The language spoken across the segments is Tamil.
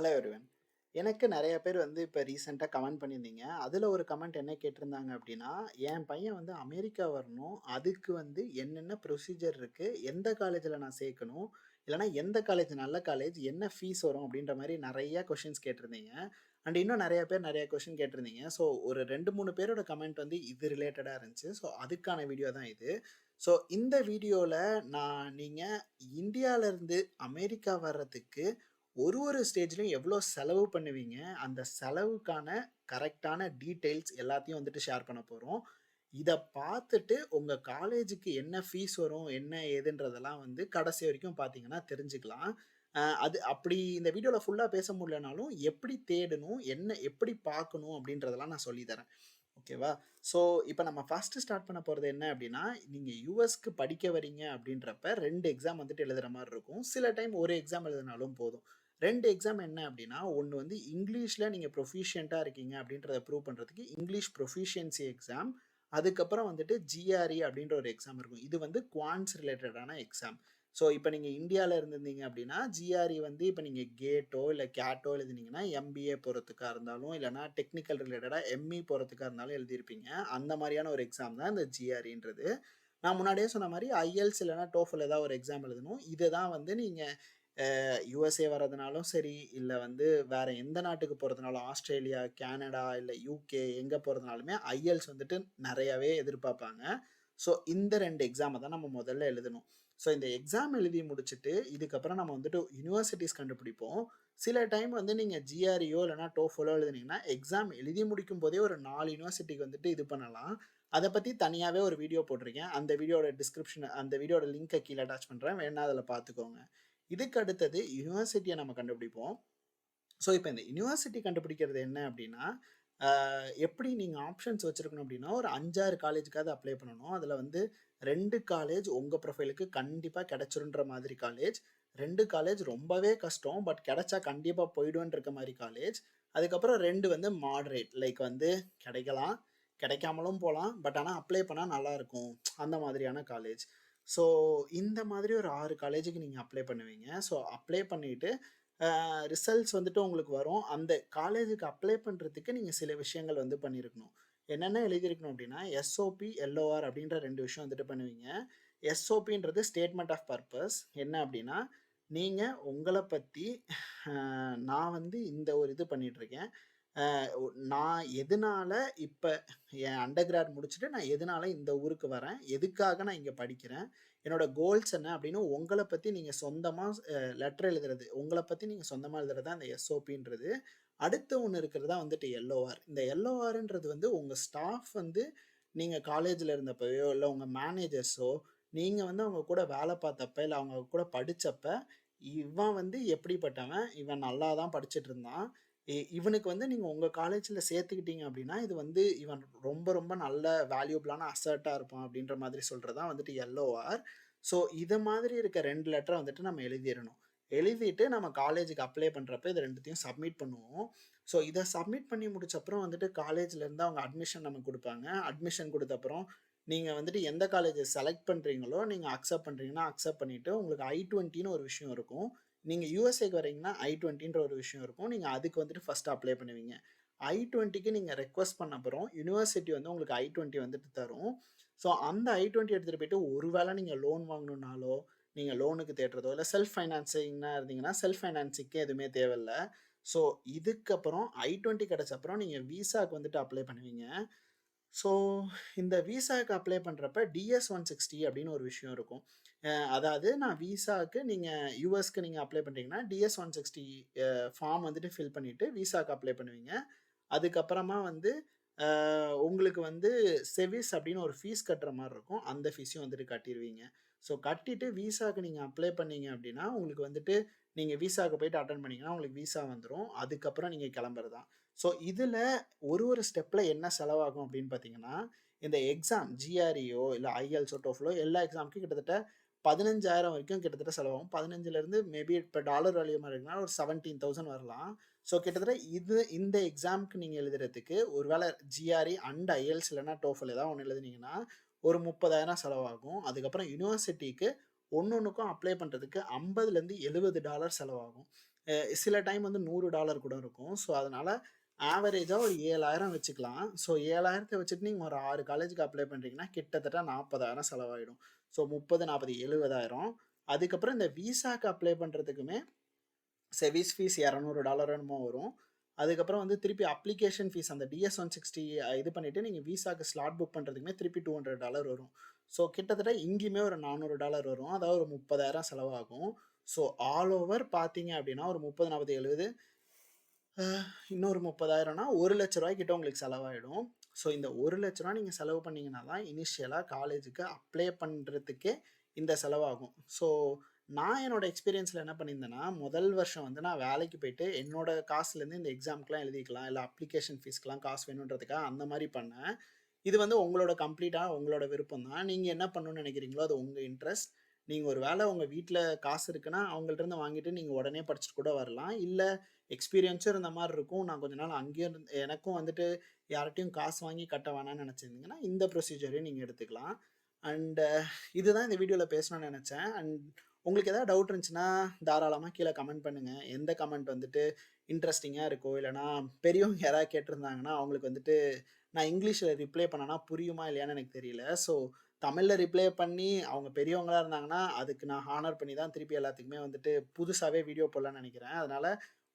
Hello everyone. எனக்கு நெறைய பேர் வந்து இப்ப ரீசென்ட்டா கமெண்ட் பண்ணியிருந்தீங்க. அதுல ஒரு கமெண்ட் என்ன கேட்டிருந்தாங்க அப்டின்னா, என் பையன் வந்து அமெரிக்கா வரணும். அதுக்கு வந்து என்னென்ன ப்ரொசீஜர் இருக்கு? எந்த காலேஜ்ல நான் சேர்க்கணும்? இல்லன்னா எந்த காலேஜ் நல்ல காலேஜ்? என்ன ஃபீஸ் வரும்? அப்டின்ற மாரி நெறைய கொஸ்டின்ஸ் கேட்டிருந்தீங்க. அண்ட் இன்னும் நெறைய பேர் நெறைய கொஸ்டின் கேட்டிருந்தீங்க. ஸோ ஒரு 2, 3 பேரோட கமெண்ட் வந்து இது ரிலேட்டடா இருந்துச்சு. ஸோ அதுக்கான வீடியோ தான் இது. ஸோ இந்த வீடியோல நீங்க இந்தியாலருந்து அமெரிக்கா வர்றதுக்கு ஒரு ஸ்டேஜ்லயும் எவ்வளோ செலவு பண்ணுவீங்க? அந்த செலவுக்கான கரெக்ட்டான டீட்டெயில்ஸ் எல்லாத்தையும் வந்துட்டு ஷேர் பண்ண போறோம். இத பார்த்துட்டு உங்க காலேஜுக்கு என்ன ஃபீஸ் வரும்? என்ன ஏதுன்றதெல்லாம் வந்து கடைசி வரைக்கும் பார்த்தீங்கன்னா தெரிஞ்சுக்கலாம். அது அப்படி இந்த வீடியோல ஃபுல்லா பேச முடியலனாலும், எப்படி தேடணும்? என்ன எப்படி பார்க்கணும்? அப்படின்றதெல்லாம் நான் சொல்லி தரேன். ஓகேவா? ஸோ, இப்ப நம்ம ஃபர்ஸ்ட்டு ஸ்டார்ட் பண்ண போறது என்ன அப்டின்னா, நீங்க யுஎஸ்க்கு படிக்க வரீங்க அப்டின்றப்ப 2 எக்ஸாம் வந்துட்டு எழுதுற மாரி இருக்கும். சில டைம் 1 எக்ஸாம் எழுதுனாலும் போதும். 2 எக்ஸாம் என்ன அப்டின்னா, ஒண்ணு வந்து இங்கிலீஷ்ல நீங்க ப்ரொஃபிஷியன்ட்டா இருக்கீங்க அப்டின்றத ப்ரூவ் பண்றதுக்கு இங்கிலீஷ் ப்ரொஃபிஷியன்சி எக்ஸாம். அதுக்கப்புறம் வந்துட்டு ஜிஆர்இ அப்டின்ற ஒரு எக்ஸாம் இருக்கும். இது வந்து குவான்ட்ஸ் ரிலேட்டடான எக்ஸாம். ஸோ, இப்ப நீங்க இந்தியால இருந்திருந்தீங்க அப்டின்னா, ஜிஆர்இ வந்து இப்ப நீங்க கேட்டோ, இல்ல கேட்டோ எழுதினீங்கன்னா, எம்பிஏ போறதுக்கா இருந்தாலும், இல்லன்னா டெக்னிக்கல் ரிலேட்டடா எம்இ போறதுக்கா இருந்தாலும் எழுதியிருப்பீங்க. அந்த மாரியான ஒரு எக்ஸாம் தான் இந்த ஜிஆர்இன்றது. நான் முன்னாடியே சொன்ன மாரி ஐஎல்ஸ் இல்லன்னா டோஃபல் ஏதாவது ஒரு எக்ஸாம் எழுதணும். இத தான் வந்து நீங்க யுஎஸ்ஏ வர்றதுனாலும் சரி, இல்ல வந்து வேற எந்த நாட்டுக்கு போறதுனாலும் ஆஸ்திரேலியா, கேனடா, இல்ல யுகே எங்க போறதுனாலுமே ஐஎல்ஸ் வந்துட்டு நெறையாவே எதிர்பார்ப்பாங்க. ஸோ இந்த 2 எக்ஸாம தான் நம்ம முதல்ல எழுதணும். ஸோ இந்த எக்ஸாம் எழுதி முடிச்சுட்டு, இதுக்கப்புறம் நம்ம வந்துட்டு யுனிவர்சிட்டீஸ் கண்டுபிடிப்போம். சில டைம் வந்து நீங்க ஜிஆர்இயோ இல்லன்னா டோஃபலோ எழுதுனீங்கன்னா, எக்ஸாம் எழுதி முடிக்கும்போதே ஒரு 4 யுனிவர்சிட்டிக்கு வந்துட்டு இது பண்ணலாம். அத பத்தி தனியாவே ஒரு வீடியோ போட்டிருக்கேன். அந்த வீடியோட லிங்க்க கீழ அட்டாச் பண்றேன். வேணா அதுல பார்த்துக்கோங்க. இதுக்கு அடுத்தது யுனிவர்சிட்டிய நம்ம கண்டுபிடிப்போம். ஸோ, இப்ப இந்த யுனிவர்சிட்டி கண்டுபிடிக்கிறது என்ன அப்டின்னா, எப்படி நீங்க ஆப்ஷன்ஸ் வச்சிருக்கணும் அப்டின்னா, ஒரு 5, 6 காலேஜுக்காவது அப்ளை பண்ணணும். அதுல வந்து 2 காலேஜ் உங்க ப்ரொஃபைலுக்கு கண்டிப்பா கிடைச்சிருன்ற மாதிரி காலேஜ். 2 காலேஜ் ரொம்பவே கஷ்டம். பட் கிடைச்சா கண்டிப்பா போயிடுவேன்னு இருக்க மாரி காலேஜ். அதுக்கப்புறம் 2 வந்து மாடரேட். லைக் வந்து கிடைக்கலாம், கிடைக்காமலும் போலாம். பட் ஆனா அப்ளை பண்ணா நல்லாருக்கும். அந்த மாதிரியான காலேஜ். ஸோ, இந்த மாதிரி ஒரு 6 காலேஜுக்கு நீங்க அப்ளை பண்ணுவீங்க. ஸோ, அப்ளை பண்ணிட்டு ரிசல்ட்ஸ் வந்துட்டு உங்களுக்கு வரும். அந்த காலேஜுக்கு அப்ளை பண்றதுக்கு நீங்க சில விஷயங்கள் வந்து பண்ணியிருக்கணும். என்னென்ன எழுதியிருக்கணும் அப்டின்னா, எஸ்ஓபி, எல்ஓஆர் அப்டின்ற 2 விஷயம் வந்துட்டு பண்ணுவீங்க. எஸ்ஓபின்றது ஸ்டேட்மெண்ட் ஆஃப் பர்ப்பஸ். என்ன அப்டின்னா, நீங்க உங்கள பத்தி அ நான் வந்து இந்த ஒரு இது பண்ணிட்டுருக்கேன். அ ஒ நான் எதனால இப்ப என் அண்டர் கிராட் முடிச்சுட்டு நான் எதனால இந்த ஊருக்கு வரேன்? எதுக்காக நான் இங்க படிக்கிறேன்? என்னோட கோல்ஸ் என்ன? அப்படின்னு உங்கள பத்தி நீங்க சொந்தமா லெட்டர் எழுதுறது. உங்கள பத்தி நீங்க சொந்தமா எழுதுறது தான் அந்த எஸ்ஓபின்றது. அடுத்து ஒண்ணு இருக்கிறது தான் வந்துட்டு எல்ஓஆர். இந்த எல்ஓஆர்ன்றது வந்து உங்க ஸ்டாஃப் வந்து நீங்க காலேஜ்ல இருந்தப்பயோ, இல்ல உங்க மேனேஜர்ஸோ, நீங்க வந்து அவங்க கூட வேலை பார்த்தப்ப, இல்ல அவங்க கூட படிச்சப்ப, இவன் வந்து எப்படிப்பட்டவன்? இவன் நல்லா தான் படிச்சுட்டு இருந்தான். இவனுக்கு வந்து நீங்க உங்க காலேஜ்ல சேர்த்துக்கிட்டீங்க அப்படின்னா, இது வந்து இவன் ரொம்ப ரொம்ப நல்ல வேல்யூபிளான அசெட்டா இருப்பான் அப்படின்ற மாதிரி சொல்றது தான் வந்துட்டு எல்ஓஆர். ஸோ இத மாதிரி இருக்க 2 லெட்டர வந்துட்டு நம்ம எழுதிறணும். எழுதிட்டு நம்ம காலேஜுக்கு அப்ளை பண்றப்ப இது 2த்தையும் சப்மிட் பண்ணுவோம். ஸோ இத சப்மிட் பண்ணி முடிச்ச அப்புறம் வந்துட்டு காலேஜ்ல இருந்து அவங்க அட்மிஷன் நமக்கு குடுப்பாங்க. அட்மிஷன் குடுத்த அப்புறம் நீங்க வந்துட்டு எந்த காலேஜ செலக்ட் பண்றீங்களோ, நீங்க அக்செப்ட் பண்றீங்கன்னா, அக்செப்ட் பண்ணிட்டு உங்களுக்கு I-20ன்னு ஒரு விஷயம் இருக்கும். நீங்க யுஎஸ்ஏக்கு வரீங்கன்னா, I-20ன்ற ஒரு விஷயம் இருக்கும். நீங்க அதுக்கு வந்துட்டு ஃபர்ஸ்ட் அப்ளை பண்ணுவீங்க. I-20க்கு நீங்க ரெக்வெஸ்ட் பண்ண அப்புறம், யுனிவர்சிட்டி வந்து உங்களுக்கு I-20 வந்துட்டு தரும். ஸோ, அந்த I-20 எடுத்துட்டு போயிட்டு ஒரு வேள நீங்க லோன் வாங்கணும்னாலோ, நீங்க லோனுக்கு தேடுறதோ, இல்ல செல்ஃப் ஃபைனான்சிங்கா இருந்தீங்கன்னா, செல்ஃப் ஃபைனான்சிங்க்கு எதுவுமே தேவையில்ல. ஸோ, இதுக்கப்புறம் I-20 கிடைச்ச அப்புறம் நீங்க விசாக்கு வந்துட்டு அப்ளை பண்ணுவீங்க. ஸோ, இந்த விசாக்கு அப்ளை பண்றப்ப DS-160 அப்படின்னு ஒரு விஷயம் இருக்கும். அதாவது நான் விசாக்கு நீங்க யுஎஸ்க்கு நீங்க அப்ளை பண்றீங்கன்னா, DS-160 ஃபார்ம் வந்துட்டு ஃபில் பண்ணிட்டு விசாக்கு அப்ளை பண்ணுவீங்க. அதுக்கப்புறமா வந்து உங்களுக்கு வந்து செவிஸ் அப்படின்னு ஒரு ஃபீஸ் கட்டுற மாரி இருக்கும். அந்த ஃபீஸையும் வந்துட்டு கட்டிருவீங்க. ஸோ கட்டிட்டு விசாக்கு நீங்க அப்ளை பண்ணீங்க அப்படின்னா, உங்களுக்கு வந்துட்டு நீங்க விசாக்கு போயிட்டு அட்டெண்ட் பண்ணீங்கன்னா, உங்களுக்கு விசா வந்துரும். அதுக்கப்புறம் நீங்க கிளம்புறது தான். ஸோ இதுல ஒரு ஸ்டெப்ல என்ன செலவாகும் அப்படின்னு பார்த்தீங்கன்னா, இந்த எக்ஸாம் ஜிஆர்இயோ இல்ல ஐஎல்ஸோ, டோஃபலோ எல்லா எக்ஸாமுக்கும் கிட்டத்தட்ட 15,000 வரைக்கும் கிட்டத்தட்ட செலவாகும். 15லருந்து மேபி இப்ப டாலர் வேல்யூ மாரி இருக்குன்னா ஒரு 17,000 வரலாம். ஸோ கிட்டத்தட்ட இந்த எக்ஸாம்க்கு நீங்க எழுதுறதுக்கு ஒரு வேள ஜிஆர்இ அண்ட் ஐஎல்ஸ் இல்லன்னா டோஃபல் ஏதாவது ஒண்ணு எழுதுனீங்கன்னா, ஒரு 30,000 செலவாகும். அதுக்கப்புறம் யுனிவர்சிட்டிக்கு ஒண்ணொண்ணுக்கும் அப்ளை பண்றதுக்கு $50லருந்து $70 செலவாகும். சில டைம் வந்து $100 கூட இருக்கும். ஸோ, அதனால ஆவரேஜா ஒரு 7,000 வச்சுக்கலாம். ஸோ, 7,000 வச்சுட்டு நீங்க ஒரு 6 காலேஜுக்கு அப்ளை பண்றீங்கன்னா, கிட்டத்தட்ட 40,000 செலவாயிடும். ஸோ, 30, 40, 70,000. அதுக்கப்புறம் இந்த விசாக்கு அப்ளை பண்றதுக்குமே செவிஸ் ஃபீஸ் $200 என்னமோ வரும். அதுக்கப்புறம் வந்து திருப்பி அப்ளிகேஷன் ஃபீஸ் அந்த DS-160 இது பண்ணிட்டு நீங்க விசாக்கு ஸ்லாட் புக் பண்றதுக்குமே திருப்பி $200 வரும். ஸோ கிட்டத்தட்ட இங்கேயுமே ஒரு $400 வரும். அதாவது ஒரு 30,000 செலவாகும். ஸோ ஆல் ஓவர் பார்த்தீங்க அப்படின்னா ஒரு 30, 40, 70 இன்னொரு 30,000னா ரூ. 1,00,000 கிட்ட உங்களுக்கு செலவாயிடும். ஸோ இந்த ரூ. 1,00,000 நீங்க செலவு பண்ணீங்கன்னா தான் இனிஷியலா காலேஜுக்கு அப்ளை பண்றதுக்கே இந்த செலவாகும். ஸோ நான் என்னோட எக்ஸ்பீரியன்ஸ்ல என்ன பண்ணியிருந்தேன்னா, முதல் வருஷம் வந்து நான் வேலைக்கு போயிட்டு என்னோட காசுலேருந்து இந்த எக்ஸாம்க்குலாம் எழுதிக்கலாம். இல்ல அப்ளிகேஷன் ஃபீஸ்க்குலாம் காசு வேணுன்றதுக்காக அந்த மாரி பண்ணேன். இது வந்து உங்களோட கம்ப்ளீட்டா உங்களோட விருப்பம் தான். நீங்க என்ன பண்ணணும்னு நினைக்கிறீங்களோ அது உங்க இன்ட்ரெஸ்ட். நீங்க ஒரு வேள உங்க வீட்ல காசு இருக்குன்னா, அவங்கள்ட்ட இருந்து வாங்கிட்டு நீங்க உடனே படிச்சுட்டு கூட வரலாம். இல்ல எக்ஸ்பீரியன்ஸும் இருந்த மாரி இருக்கும். நான் கொஞ்ச நாள் அங்கேயே எனக்கும் வந்துட்டு யார்ட்டயும் காசு வாங்கி கட்ட வேணாம்னு நினைச்சிருந்தீங்கன்னா, இந்த ப்ரொசீஜரையும் நீங்க எடுத்துக்கலாம். அண்ட் இதுதான் இந்த வீடியோல பேசணும்னு நெனச்சேன். அண்ட் உங்களுக்கு ஏதாவது டவுட் இருந்துச்சுன்னா, தாராளமா கீழ கமெண்ட் பண்ணுங்க. எந்த கமெண்ட் வந்துட்டு இன்ட்ரஸ்டிங்கா இருக்கோ, இல்லன்னா பெரியவங்க யாராவது கேட்டிருந்தாங்கன்னா, அவங்களுக்கு வந்துட்டு நான் இங்கிலீஷ்ல ரிப்ளை பண்ணனா புரியுமா இல்லையான்னு எனக்கு தெரியல. ஸோ தமிழ்ல ரிப்ளை பண்ணி அவங்க பெரியவங்களா இருந்தாங்கன்னா, அதுக்கு நான் ஹானர் பண்ணி தான் திருப்பி எல்லாத்துக்குமே வந்துட்டு புதுசாவே வீடியோ போடலான்னு நெனைக்கிறேன். அதனால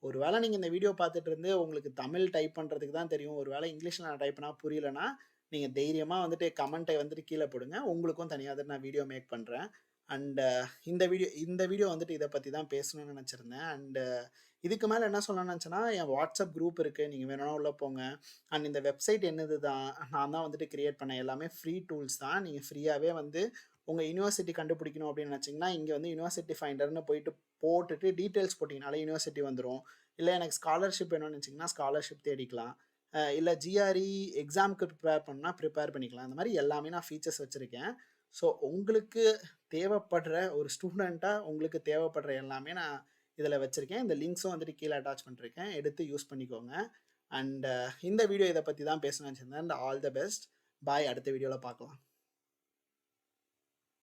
ஒரு வேள நீங்க இந்த வீடியோ பார்த்துட்டு இருந்து உங்களுக்கு தமிழ் டைப் பண்றதுக்கு தான் தெரியும். ஒரு வேள இங்கிலீஷ்ல நான் டைப் பண்ணா புரியலன்னா, நீங்க தைரியமா வந்துட்டு கமெண்ட்ட வந்துட்டு கீழ போடுங்க. உங்களுக்கும் தனியா வந்துட்டு நான் வீடியோ மேக் பண்றேன். அண்ட் இந்த வீடியோ வந்துட்டு இத பத்தி தான் பேசணும்னு நெனச்சிருந்தேன். அண்ட் இதுக்கு மேல என்ன சொல்லணும்னு நெனச்சேன்னா, என் வாட்ஸ்அப் குரூப் இருக்கு. நீங்க வேணும்னா உள்ள போங்க. அண்ட் இந்த வெப்சைட் என்னது தான் நான் தான் வந்துட்டு கிரியேட் பண்ணேன். எல்லாமே ஃப்ரீ டூல்ஸ் தான். நீங்க ஃப்ரீயாவே வந்து உங்க யுனிவர்சிட்டி கண்டுபிடிக்கணும் அப்படின்னு நெனச்சீங்கன்னா, இங்க வந்து யுனிவர்சிட்டி ஃபைண்டர்ன்னு போயிட்டு போட்டுட்டு டீட்டெயில்ஸ் போட்டீங்கனாலே யுனிவர்சிட்டி வந்துரும். இல்ல எனக்கு ஸ்காலர்ஷிப் வேணும்னு நெனச்சீங்கன்னா, ஸ்காலர்ஷிப் தேடிக்கலாம். இல்ல GRE எக்ஸாம்க்கு ப்ரிப்பேர் பண்ணிக்கலாம். இந்த மாரி எல்லாமே நான் ஃபீச்சர்ஸ் வச்சிருக்கேன். ஸோ உங்களுக்கு தேவைப்படுற ஒரு ஸ்டூடெண்ட்டா உங்களுக்கு தேவைப்படுற எல்லாமே நான் இதில வச்சிருக்கேன். இந்த லிங்க்ஸும் வந்துட்டு கீழ அட்டாச் பண்ணிருக்கேன். எடுத்து யூஸ் பண்ணிக்கோங்க. அண்ட் இந்த வீடியோ இத பத்தி தான் பேசணும்னு நெனச்சிருந்தேன். And all the best. Bye. அடுத்த வீடியோல பார்க்கலாம்.